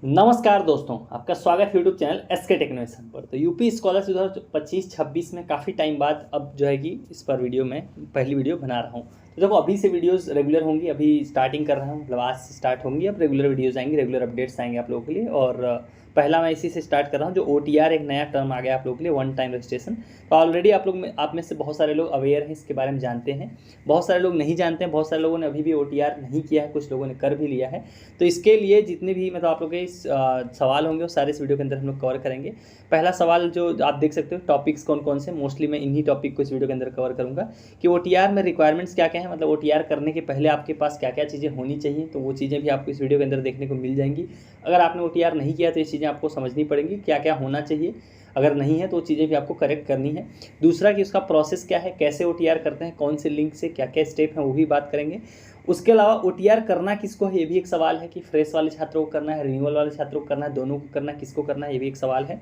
नमस्कार दोस्तों, आपका स्वागत है यूट्यूब चैनल एसके टेक्नोलॉजी पर। तो यूपी स्कॉलरशिप 2025-26 में काफ़ी टाइम बाद अब जो है कि इस पर वीडियो में पहली वीडियो बना रहा हूँ। तो देखो, अभी से वीडियोस रेगुलर होंगी। अभी स्टार्टिंग कर रहा हूँ, मतलब आज से स्टार्ट होंगी। अब रेगुलर वीडियोस आएंगी, रेगुलर अपडेट्स आएंगे आप लोगों के लिए। और पहला मैं इसी से स्टार्ट कर रहा हूँ, जो OTR एक नया टर्म आ गया आप लोगों के लिए, वन टाइम रजिस्ट्रेशन। तो ऑलरेडी आप में से बहुत सारे लोग अवेयर हैं, इसके बारे में जानते हैं। बहुत सारे लोग नहीं जानते हैं, बहुत सारे लोगों ने अभी भी OTR नहीं किया है, कुछ लोगों ने कर भी लिया है। तो इसके लिए जितने भी मतलब आप लोग के सवाल होंगे वो सारे इस वीडियो के अंदर हम लोग कवर करेंगे। पहला सवाल जो आप देख सकते हो, टॉपिक्स कौन कौन से, मोस्टली मैं इन्हीं टॉपिक को इस वीडियो के अंदर कवर करूंगा कि OTR में रिक्वायरमेंट्स क्या क्या है, मतलब OTR करने के पहले आपके पास क्या क्या चीज़ें होनी चाहिए। तो वो चीज़ें भी आपको इस वीडियो के अंदर देखने को मिल जाएंगी। अगर आपने OTR नहीं किया तो ये चीज़ें आपको समझनी पड़ेंगी, क्या क्या होना चाहिए। अगर नहीं है तो वो चीज़ें भी आपको करेक्ट करनी है। दूसरा कि उसका प्रोसेस क्या है, कैसे OTR करते हैं, कौन से लिंक से, क्या क्या स्टेप हैं, वो भी बात करेंगे। उसके अलावा OTR करना किसको है, ये भी एक सवाल है कि फ्रेश वाले छात्रों को करना है, रिन्यूअल वाले छात्रों को करना है, दोनों को करना है, किसको करना है, ये भी एक सवाल है।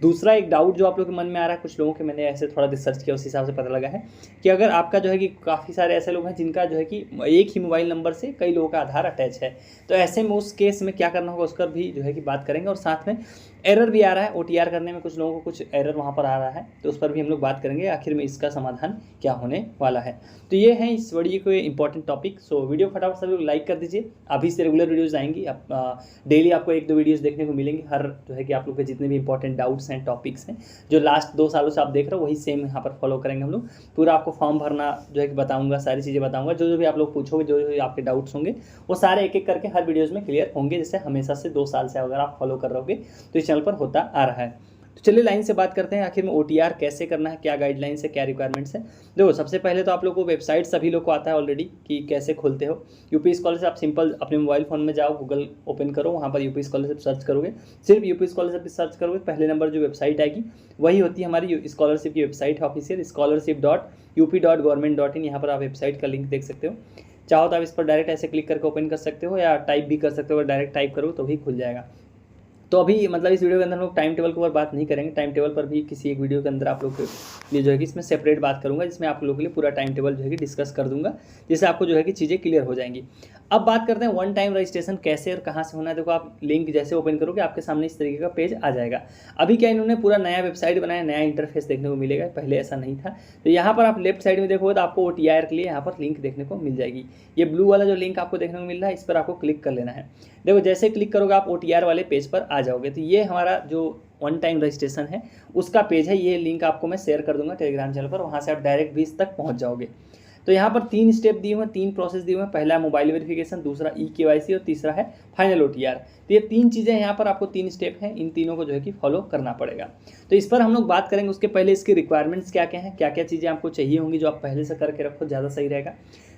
दूसरा एक डाउट जो आप लोग के मन में आ रहा है, कुछ लोगों के, मैंने ऐसे थोड़ा रिसर्च किया, उस हिसाब से पता लगा है कि अगर आपका जो है कि काफ़ी सारे ऐसे लोग हैं जिनका जो है कि एक ही मोबाइल नंबर से कई लोगों का आधार अटैच है, तो ऐसे में उस केस में क्या करना होगा उसका भी जो है कि बात करेंगे। और साथ में एरर भी आ रहा है OTR करने में, कुछ लोगों को कुछ एरर वहाँ पर आ रहा है, तो उस पर भी हम लोग बात करेंगे आखिर में इसका समाधान क्या होने वाला है। तो ये है इस वीडियो के इंपॉर्टेंट टॉपिक। सो वीडियो फटाफट सभी लोग लाइक कर दीजिए। अभी से रेगुलर वीडियोस आएंगी, डेली आपको एक दो वीडियोस देखने को मिलेंगी। हर जो है कि आप लोग के जितने भी इंपॉर्टेंट डाउट्स हैं, टॉपिक्स हैं, जो लास्ट 2 सालों से आप देख रहे हो, वही सेम यहाँ पर फॉलो करेंगे हम लोग। पूरा आपको फॉर्म भरना जो है कि बताऊँगा, सारी चीज़ें बताऊँगा, जो जो भी आप लोग पूछोगे, जो जो आपके डाउट्स होंगे, वो सारे एक एक करके हर वीडियोज़ में क्लियर होंगे। जैसे हमेशा से 2 साल से अगर आप फॉलो कर रहोगे तो इस चैनल पर होता आ रहा है। तो चलिए लाइन से बात करते हैं, आखिर में OTR कैसे करना है, क्या गाइडलाइंस है, क्या रिक्वायरमेंट्स है। देखो, सबसे पहले तो आप लोग को वेबसाइट सभी लोग को आता है ऑलरेडी कि कैसे खोलते हो। यूपी स्कॉलरशिप आप सिंपल अपने मोबाइल फ़ोन में जाओ, गूगल ओपन करो, वहाँ पर यूपी स्कॉलरशिप सर्च करोगे। सिर्फ यूपी स्कॉलरशिप सर्च करोगे, पहले नंबर जो वेबसाइट आएगी वही होती है हमारी स्कॉलरशिप की वेबसाइट है ऑफिशियल, scholarship.up.gov.in। यहाँ पर आप वेबसाइट का लिंक देख सकते हो। चाहो तो आप इस पर डायरेक्ट ऐसे क्लिक करके ओपन कर सकते हो, या टाइप भी कर सकते हो। अगर डायरेक्ट टाइप करो तो भी खुल जाएगा। तो अभी मतलब इस वीडियो के अंदर हम लोग टाइम टेबल के ऊपर बात नहीं करेंगे। टाइम टेबल पर भी किसी एक वीडियो के अंदर आप लोग के लिए जो है कि इसमें सेपरेट बात करूंगा, जिसमें आप लोगों के लिए पूरा टाइम टेबल जो है कि डिस्कस कर दूंगा, जिससे आपको जो है कि चीज़ें क्लियर हो जाएंगी। अब बात करते हैं वन टाइम रजिस्ट्रेशन कैसे और कहाँ से होना है। देखो, आप लिंक जैसे ओपन करोगे आपके सामने इस तरीके का पेज आ जाएगा। अभी क्या इन्होंने पूरा नया वेबसाइट बनाया, नया इंटरफेस देखने को मिलेगा, पहले ऐसा नहीं था। तो यहाँ पर आप लेफ्ट साइड में देखोगे तो आपको OTR के लिए यहाँ पर लिंक देखने को मिल जाएगी। ये ब्लू वाला जो लिंक आपको देखने को मिल रहा है, इस पर आपको क्लिक कर लेना है। देखो, जैसे क्लिक करोगे आप OTR वाले पेज पर आ जाओगे। तो ये हमारा जो वन टाइम रजिस्ट्रेशन है उसका पेज है। ये लिंक आपको मैं शेयर कर दूंगा टेलीग्राम चैनल पर, वहाँ से आप डायरेक्ट भी इस तक पहुँच जाओगे। तो यहाँ पर 3 स्टेप दिए हुए हैं, 3 प्रोसेस दिए हुए हैं। पहला मोबाइल वेरिफिकेशन, दूसरा eKYC और तीसरा है फाइनल OTR। तो ये 3 चीज़ें यहाँ पर आपको 3 स्टेप हैं, इन तीनों को जो है कि फॉलो करना पड़ेगा। तो इस पर हम लोग बात करेंगे। उसके पहले इसकी रिक्वायरमेंट्स क्या क्या हैं, क्या क्या चीज़ें आपको चाहिए होंगी, जो आप पहले से करके रखो, ज़्यादा सही रहेगा।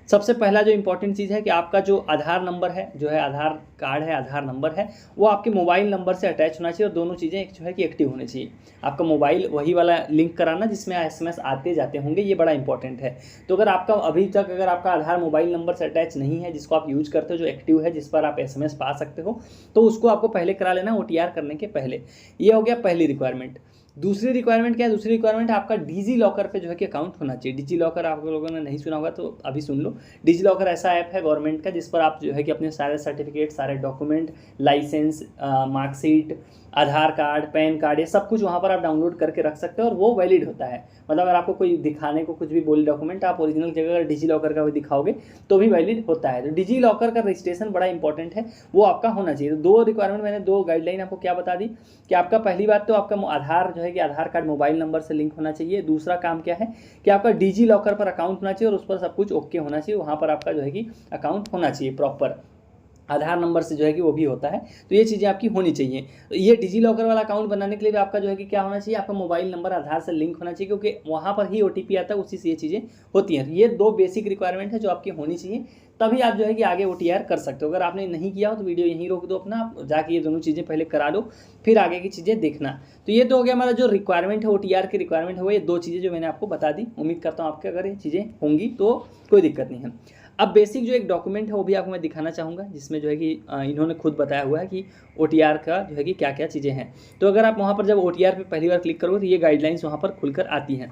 सबसे पहला जो इंपॉर्टेंट चीज़ है कि आपका जो आधार नंबर है, जो है आधार कार्ड है, आधार नंबर है, वो आपके मोबाइल नंबर से अटैच होना चाहिए, और दोनों चीज़ें जो है कि एक्टिव होनी चाहिए। आपका मोबाइल वही वाला लिंक कराना जिसमें SMS आते जाते होंगे, ये बड़ा इंपॉर्टेंट है। तो अगर आपका अभी तक अगर आपका आधार मोबाइल नंबर से अटैच नहीं है, जिसको आप यूज़ करते हो, जो एक्टिव है, जिस पर आप SMS पा सकते हो, तो उसको आपको पहले करा लेना OTR करने के पहले। ये हो गया पहली रिक्वायरमेंट। दूसरी रिक्वायरमेंट क्या है, दूसरी रिक्वायरमेंट आपका डिजी लॉकर पे जो है कि अकाउंट होना चाहिए। डिजी लॉकर आप लोगों ने नहीं सुना होगा तो अभी सुन लो। डिजी लॉकर ऐसा ऐप है गवर्नमेंट का, जिस पर आप जो है कि अपने सारे सर्टिफिकेट, सारे डॉक्यूमेंट, लाइसेंस, मार्कशीट, आधार कार्ड, पैन कार्ड, ये सब कुछ वहाँ पर आप डाउनलोड करके रख सकते हो, और वो वैलिड होता है। मतलब अगर आपको कोई दिखाने को कुछ भी बोले डॉक्यूमेंट, आप ओरिजिनल जगह अगर डिजी लॉकर का भी दिखाओगे तो भी वैलिड होता है। तो डिजी लॉकर का रजिस्ट्रेशन बड़ा इंपॉर्टेंट है, वो आपका होना चाहिए। तो 2 रिक्वायरमेंट, मैंने 2 गाइडलाइन आपको क्या बता दी कि आपका पहली बात तो आपका आधार जो है कि आधार कार्ड मोबाइल नंबर से लिंक होना चाहिए। दूसरा काम क्या है कि आपका डिजी लॉकर पर अकाउंट होना चाहिए, और उस पर सब कुछ ओके होना चाहिए, वहाँ पर आपका जो है कि अकाउंट होना चाहिए प्रॉपर, आधार नंबर से जो है कि वो भी होता है। तो ये चीज़ें आपकी होनी चाहिए। तो ये डिजी लॉकर वाला अकाउंट बनाने के लिए भी आपका जो है कि क्या होना चाहिए, आपका मोबाइल नंबर आधार से लिंक होना चाहिए, क्योंकि वहाँ पर ही OTP आता है, उसी से ये चीज़ें होती हैं। तो ये 2 बेसिक रिक्वायरमेंट है जो आपकी होनी चाहिए, तभी आप जो है कि आगे OTR कर सकते हो। अगर आपने नहीं किया हो तो वीडियो यहीं रोक दो अपना, आप जाके ये दोनों चीज़ें पहले करा लो, फिर आगे की चीज़ें देखना। तो ये तो हो गया हमारा जो रिक्वायरमेंट है, OTR की रिक्वायरमेंट है वो, ये 2 चीज़ें जो मैंने आपको बता दी। उम्मीद करता हूँ आपके अगर ये चीज़ें होंगी तो कोई दिक्कत नहीं है। अब बेसिक जो एक डॉक्यूमेंट है वो भी आपको मैं दिखाना चाहूँगा, जिसमें जो है कि इन्होंने खुद बताया हुआ है कि OTR का जो है कि क्या क्या चीज़ें हैं। तो अगर आप वहाँ पर जब OTR पे पहली बार क्लिक करोगे तो ये गाइडलाइंस वहाँ पर खुलकर आती हैं।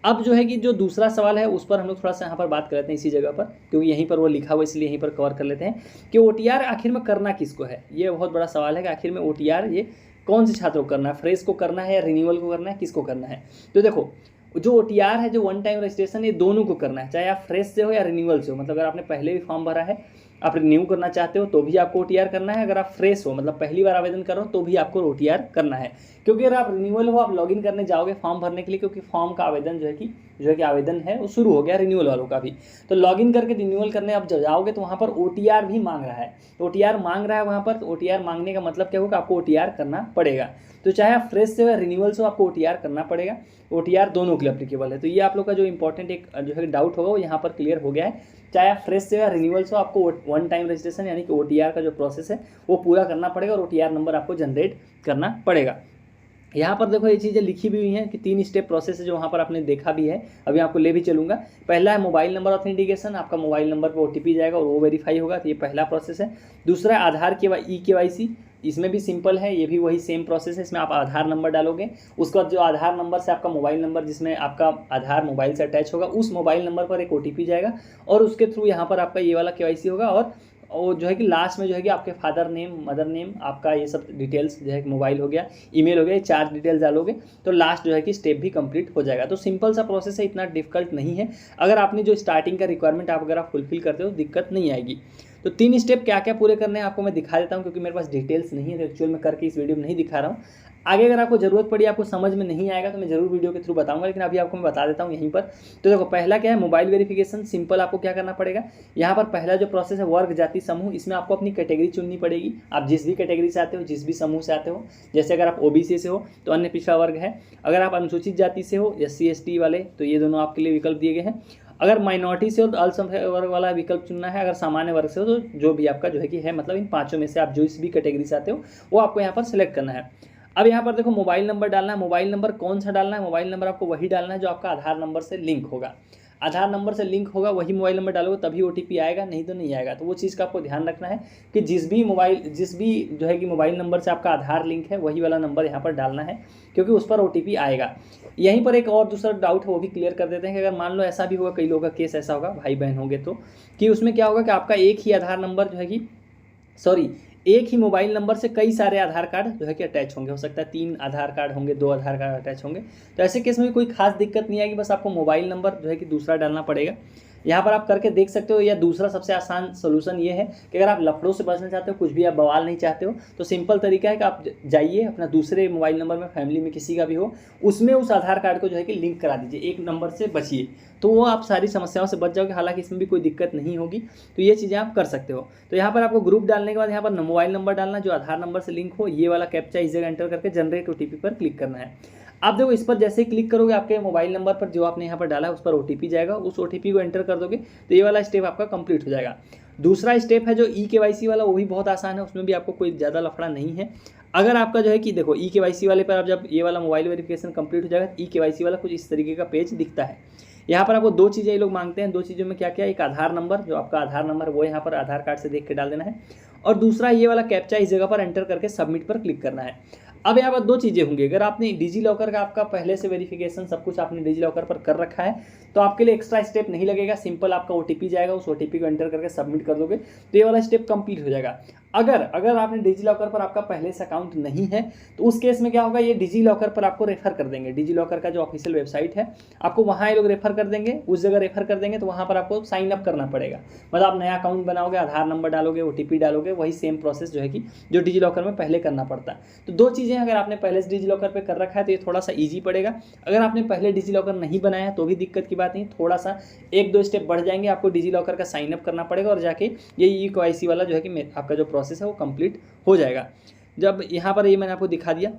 अब जो है कि जो दूसरा सवाल है उस पर हम लोग थोड़ा सा यहाँ पर बात कर लेते हैं इसी जगह पर, क्योंकि यहीं पर वो लिखा हुआ इसलिए यहीं पर कवर कर लेते हैं कि OTR आखिर में करना किसको है। ये बहुत बड़ा सवाल है कि आखिर में OTR ये कौन से छात्रों को करना है, फ्रेश को करना है या रिन्यूअल को करना है, किसको करना है। तो देखो जो OTR है, जो वन टाइम रजिस्ट्रेशन, ये दोनों को करना है, चाहे आप फ्रेश से हो या रिन्यूअल से हो। मतलब अगर आपने पहले भी फॉर्म भरा है, आप रिन्यू करना चाहते हो तो भी आपको OTR करना है। अगर आप फ्रेश हो, मतलब पहली बार आवेदन कर रहे हो, तो भी आपको OTR करना है। क्योंकि अगर आप रिन्यूअल हो, आप लॉगिन करने जाओगे फॉर्म भरने के लिए, क्योंकि फॉर्म का आवेदन जो है कि आवेदन है वो शुरू हो गया रिन्यूअल वालों का भी। तो लॉगिन करके रिन्यूअल करने आप जाओगे तो वहाँ पर OTR भी मांग रहा है। OTR मांग रहा है वहाँ पर, तो OTR मांगने का मतलब क्या होगा, आपको OTR करना पड़ेगा। तो चाहे आप फ्रेश से हो या रिन्यूअल से हो, आपको OTR करना पड़ेगा। OTR दोनों के लिए एप्लीकेबल है। तो ये आप लोग का जो इंपॉर्टेंट एक जो है डाउट होगा वो यहाँ पर क्लियर हो गया है। चाहे आप फ्रेश से या रिन्यूअल से हो, आपको वन टाइम रजिस्ट्रेशन यानी कि OTR का जो प्रोसेस है वो पूरा करना पड़ेगा और OTR नंबर आपको जनरेट करना पड़ेगा। यहाँ पर देखो ये चीज़ें लिखी भी हुई हैं कि 3 स्टेप प्रोसेस है जो वहाँ पर आपने देखा भी है, अभी आपको ले भी चलूँगा। पहला है मोबाइल नंबर ऑथेंटिकेशन, आपका मोबाइल नंबर पर OTP जाएगा और वो वेरीफाई होगा, तो ये पहला प्रोसेस है। दूसरा है आधार KYC, इसमें भी सिंपल है, ये भी वही सेम प्रोसेस है। इसमें आप आधार नंबर डालोगे, उसके बाद जो आधार नंबर से आपका मोबाइल नंबर जिसमें आपका आधार मोबाइल से अटैच होगा, उस मोबाइल नंबर पर एक OTP जाएगा और उसके थ्रू यहाँ पर आपका ये वाला KYC होगा। और जो है कि लास्ट में जो है कि आपके फादर नेम, मदर नेम, आपका ये सब डिटेल्स जो है कि मोबाइल हो गया, ईमेल हो गया, ये 4 डिटेल्स डालोगे तो लास्ट जो है कि स्टेप भी कंप्लीट हो जाएगा। तो सिंपल सा प्रोसेस है, इतना डिफिकल्ट नहीं है। अगर आपने जो स्टार्टिंग का रिक्वायरमेंट आप अगर आप फुलफिल करते हो दिक्कत नहीं आएगी। तो 3 स्टेप क्या क्या पूरे करने हैं आपको मैं दिखा देता हूँ, क्योंकि मेरे पास डिटेल्स नहीं है तो एक्चुअल में करके इस वीडियो में नहीं दिखा रहा हूँ। आगे अगर आपको ज़रूरत पड़ी, आपको समझ में नहीं आएगा तो मैं ज़रूर वीडियो के थ्रू बताऊंगा, लेकिन अभी आपको मैं बता देता हूँ यहीं पर। तो देखो पहला क्या है, मोबाइल वेरिफिकेशन। सिंपल आपको क्या करना पड़ेगा, यहाँ पर पहला जो प्रोसेस है वर्ग जाति समूह, इसमें आपको अपनी कैटेगरी चुननी पड़ेगी। आप जिस भी कैटेगरी से आते हो, जिस भी समूह से आते हो, जैसे अगर आप OBC से हो तो अन्य पिछड़ा वर्ग है, अगर आप अनुसूचित जाति से हो SC ST वाले तो ये दोनों आपके लिए विकल्प दिए गए हैं। अगर माइनॉरिटी से हो तो अल्पसंख्यक वर्ग वाला विकल्प चुनना है। अगर सामान्य वर्ग से हो तो जो भी आपका जो है कि है, मतलब इन 5 में से आप जो इस भी कैटेगरी से आते हो वो आपको यहाँ पर सिलेक्ट करना है। अब यहाँ पर देखो मोबाइल नंबर डालना है। मोबाइल नंबर कौन सा डालना है, मोबाइल नंबर आपको वही डालना है जो आपका आधार नंबर से लिंक होगा। आधार नंबर से लिंक होगा वही मोबाइल नंबर डालोगे तभी OTP आएगा, नहीं तो नहीं आएगा। तो वो चीज़ का आपको ध्यान रखना है कि जिस भी जो है कि मोबाइल नंबर से आपका आधार लिंक है वही वाला नंबर यहाँ पर डालना है, क्योंकि उस पर OTP आएगा। यहीं पर एक और दूसरा डाउट है वो भी क्लियर कर देते हैं कि अगर मान लो ऐसा भी होगा, कई लोगों का केस ऐसा होगा, भाई बहन होंगे तो, कि उसमें क्या होगा कि आपका एक ही आधार नंबर जो है कि एक ही मोबाइल नंबर से कई सारे आधार कार्ड जो है कि अटैच होंगे। हो सकता है 3 आधार कार्ड होंगे, 2 आधार कार्ड अटैच होंगे। तो ऐसे केस में कोई खास दिक्कत नहीं आएगी, बस आपको मोबाइल नंबर जो है कि दूसरा डालना पड़ेगा। यहाँ पर आप करके देख सकते हो। या दूसरा सबसे आसान सोल्यूशन ये है कि अगर आप लफड़ों से बचना चाहते हो, कुछ भी आप बवाल नहीं चाहते हो, तो सिंपल तरीका है कि आप जाइए अपना दूसरे मोबाइल नंबर में, फैमिली में किसी का भी हो, उसमें उस आधार कार्ड को जो है कि लिंक करा दीजिए, एक नंबर से बचिए, तो वो आप सारी समस्याओं से बच जाओगे। हालांकि इसमें भी कोई दिक्कत नहीं होगी, तो ये चीज़ें आप कर सकते हो। तो यहाँ पर आपको ग्रुप डालने के बाद यहाँ पर मोबाइल नंबर डालना जो आधार नंबर से लिंक हो, ये वाला कैप्चा इस जगह एंटर करके जनरेट OTP पर क्लिक करना है। आप देखो इस पर जैसे ही क्लिक करोगे आपके मोबाइल नंबर पर जो आपने यहाँ पर डाला है उस पर OTP जाएगा, उस OTP को एंटर कर दोगे तो ये वाला स्टेप आपका कंप्लीट हो जाएगा। दूसरा स्टेप है जो eKYC वाला, वो भी बहुत आसान है, उसमें भी आपको कोई ज़्यादा लफड़ा नहीं है। अगर आपका जो है कि देखो eKYC वाले पर आप जब ये वाला मोबाइल वेरिफिकेशन कंप्लीट हो जाएगा, eKYC वाला कुछ इस तरीके का पेज दिखता है। यहाँ पर आपको 2 चीज़ें ये लोग मांगते हैं। 2 चीज़ों में क्या क्या, एक आधार नंबर, जो आपका आधार नंबर वो यहाँ पर आधार कार्ड से देख के डाल देना है, और दूसरा ये वाला कैप्चा इस जगह पर एंटर करके सबमिट पर क्लिक करना है। अब यहाँ पर 2 चीज़ें होंगी। अगर आपने डिजी लॉकर का आपका पहले से वेरिफिकेशन सब कुछ आपने डिजी लॉकर पर कर रखा है तो आपके लिए एक्स्ट्रा स्टेप नहीं लगेगा, सिंपल आपका OTP जाएगा, उस OTP को एंटर करके सबमिट कर दोगे तो ये वाला स्टेप कंप्लीट हो जाएगा। अगर आपने डिजी लॉकर पर आपका पहले से अकाउंट नहीं है तो उस केस में क्या होगा, ये डिजी लॉकर पर आपको रेफर कर देंगे। डिजी लॉकर का जो ऑफिशियल वेबसाइट है आपको वहाँ ये लोग रेफर कर देंगे, उस जगह रेफर कर देंगे, तो वहाँ पर आपको साइन अप करना पड़ेगा। मतलब आप नया अकाउंट बनाओगे, आधार नंबर डालोगे, OTP डालोगे, वही सेम प्रोसेस जो है कि जो डिजी लॉकर में पहले करना पड़ता है। तो 2 चीज़ें अगर आपने पहले से डिजी लॉकर पर कर रखा है तो ये थोड़ा सा ईजी पड़ेगा। अगर आपने पहले डिजी लॉकर नहीं बनाया तो भी दिक्कत की बात नहीं, थोड़ा सा 1-2 स्टेप बढ़ जाएंगे, आपको डिजी लॉकर का साइन अप करना पड़ेगा और जाके ये eKYC वाला जो है कि आपका जो प्रोसेस है वो कंप्लीट हो जाएगा। जब यहाँ पर ये मैंने आपको दिखा दिया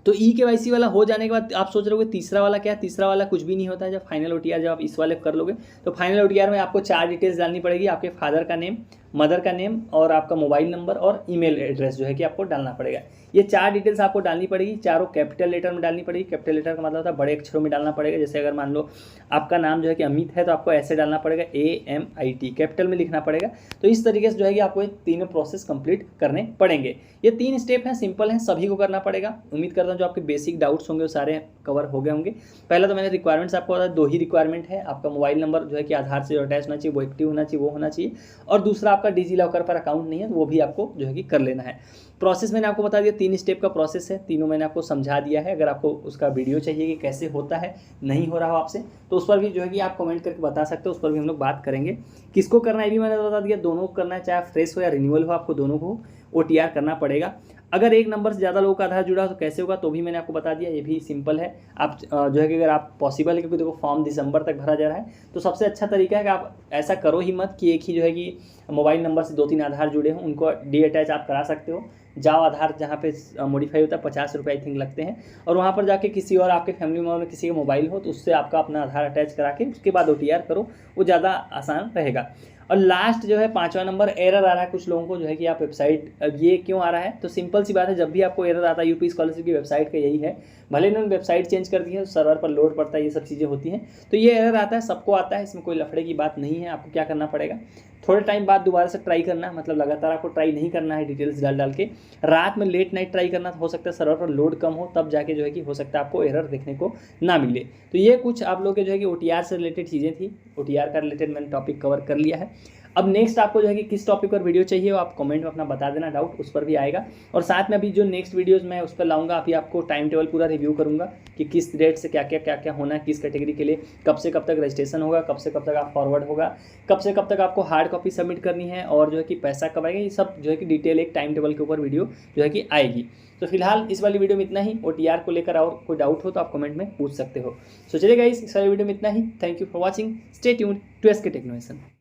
तो eKYC वाला हो जाने के बाद आप सोच रहे हो तीसरा वाला क्या है। तीसरा वाला कुछ भी नहीं होता है। जब फाइनल OTR जब आप इस वाले कर लोगे तो फाइनल OTR में आपको 4 डिटेल्स डालनी पड़ेगी, आपके फादर का नेम, मदर का नेम और आपका मोबाइल नंबर और ईमेल एड्रेस जो है कि आपको डालना पड़ेगा। ये 4 डिटेल्स आपको डालनी पड़ेगी, चारों कैपिटल लेटर में डालनी पड़ेगी। कैपिटल लेटर का मतलब होता है बड़े अक्षरों में डालना पड़ेगा। जैसे अगर मान लो आपका नाम जो है कि अमित है तो आपको ऐसे डालना पड़ेगा AMIT, कैपिटल में लिखना पड़ेगा। तो इस तरीके से जो है कि आपको ये तीनों प्रोसेस कंप्लीट करने पड़ेंगे। ये 3 स्टेप हैं, सिंपल हैं, सभी को करना पड़ेगा। उम्मीद करता हूँ जो आपके बेसिक डाउट्स होंगे वो सारे कवर हो गए होंगे। पहला तो मैंने रिक्वायरमेंट्स आपको बताया, 2 ही रिक्वायरमेंट है। आपका मोबाइल नंबर जो है कि आधार से जो अटैच होना चाहिए वो एक्टिव होना चाहिए, वो होना चाहिए। और दूसरा आपका डिजी लॉकर पर अकाउंट नहीं है तो वो भी आपको जो है कि कर लेना है। प्रोसेस मैंने आपको बता दिया, 3 स्टेप का प्रोसेस है, तीनों मैंने आपको समझा दिया है। अगर आपको उसका वीडियो चाहिए कि कैसे होता है, नहीं हो रहा हो आपसे, तो उस पर भी जो है कि आप कमेंट करके बता सकते हो, उस पर भी हम लोग बात करेंगे। किसको करना है ये भी मैंने बता दिया, दोनों को करना है, चाहे फ्रेश हो या रिन्यूअल हो, आपको दोनों को OTR करना पड़ेगा। अगर एक नंबर से ज़्यादा लोगों का आधार जुड़ा हो तो कैसे होगा, तो भी मैंने आपको बता दिया, ये भी सिंपल है। आप जो है कि अगर आप पॉसिबल है, क्योंकि देखो फॉर्म दिसंबर तक भरा जा रहा है, तो सबसे अच्छा तरीका है कि आप ऐसा करो ही मत कि एक ही जो है कि मोबाइल नंबर से 2-3 आधार जुड़े हों, उनको डीअटैच आप करा सकते हो। जाओ आधार जहाँ पे मॉडिफाई होता है 50 रुपये आई थिंक लगते हैं, और वहाँ पर जाके किसी और आपके फैमिली मेम्बर में किसी का मोबाइल हो तो उससे आपका अपना आधार अटैच करा के उसके बाद OTR करो, वो ज़्यादा आसान रहेगा। और लास्ट जो है 5वां नंबर, एरर आ रहा है कुछ लोगों को जो है कि आप वेबसाइट, ये क्यों आ रहा है, तो सिंपल सी बात है, जब भी आपको एरर आता है यूपी स्कॉलरशिप की वेबसाइट का यही है, भले इन्होंने वेबसाइट चेंज कर दी है, सर्वर पर लोड पड़ता है, ये सब चीज़ें होती हैं, तो ये एरर आता है, सबको आता है, इसमें कोई लफड़े की बात नहीं है। आपको क्या करना पड़ेगा, थोड़े टाइम बाद दोबारा से ट्राई करना है, मतलब लगातार आपको ट्राई नहीं करना है डिटेल्स डाल के, रात में लेट नाइट ट्राई करना, हो सकता है सर्वर पर लोड कम हो, तब जाके जो है कि हो सकता है आपको एरर देखने को ना मिले। तो ये कुछ आप लोग के जो है कि OTR से रिलेटेड चीज़ें थी, OTR का रिलेटेड मैंने टॉपिक कवर कर लिया है। अब नेक्स्ट आपको जो है कि किस टॉपिक पर वीडियो चाहिए वो आप कमेंट में अपना बता देना, डाउट उस पर भी आएगा। और साथ में अभी जो नेक्स्ट वीडियोस मैं उस पर लाऊंगा, अभी आपको टाइम टेबल पूरा रिव्यू करूंगा कि किस डेट से क्या क्या होना है, किस कैटेगरी के लिए कब से कब तक रजिस्ट्रेशन होगा, कब से कब तक आप फॉरवर्ड होगा, कब से कब तक आपको हार्ड कॉपी सबमिट करनी है, और जो है कि पैसा कब आएगा, ये सब जो है कि डिटेल एक टाइम टेबल के ऊपर वीडियो जो है कि आएगी। तो फिलहाल इस वाली वीडियो में इतना ही। OTR को लेकर और कोई डाउट हो तो आप कमेंट में पूछ सकते हो। सो चलिए गाइस, इस वाली वीडियो में इतना ही। Thank you for watching, stay tuned to SK टेक्नोवेशन।